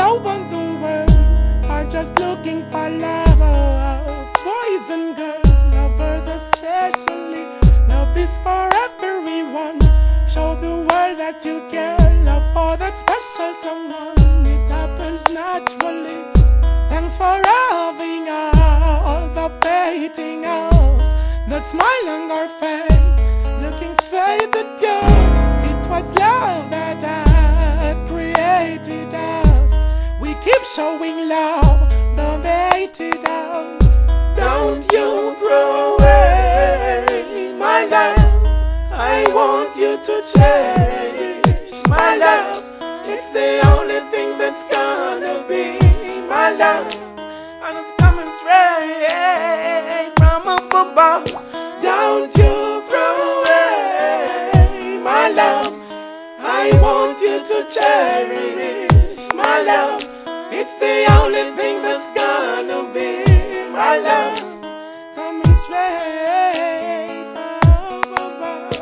all over the world are just looking for love. Boys and girls, lovers especially. Love is for everyone. Show the world that you care. Love for that special someone. It happens naturally. Thanks for having all the faith in us. That smile on our face, looking straight at you. It was love that had created us. We keep showing love, the waited out. Don't you throw away my love. I want you to cherish my love. It's the only thing that's gonna be my love. And it's coming straight from above. Don't you throw away my love. I want you to cherish my love. It's the only thing that's gonna be my love. Coming straight from above.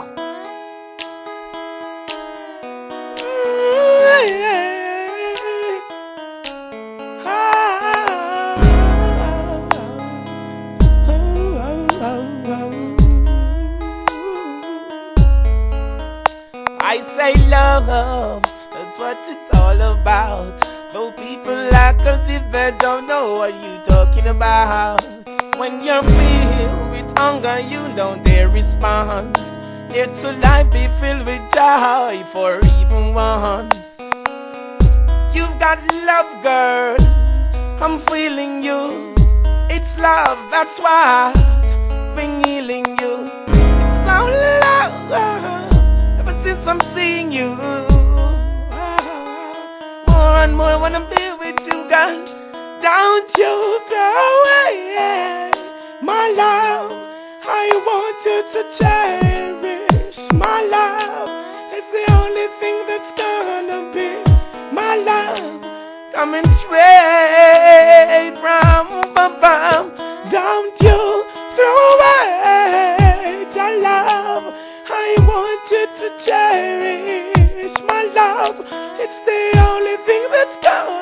I say love, that's what it's all about. Though people act as if they don't know what you're talking about. When you're filled with hunger, you know their response. Let your life be filled with joy for even once. You've got love, girl, I'm feeling you. It's love, that's what been healing you. It's all love, ever since I'm seeing you. More and more when I'm there with you, girl. Don't you throw away my love. I want you to cherish my love. It's the only thing that's gonna be my love. Coming straight from above. Don't you throw away your love. I want you to cherish my love. It's the only thing that's gonna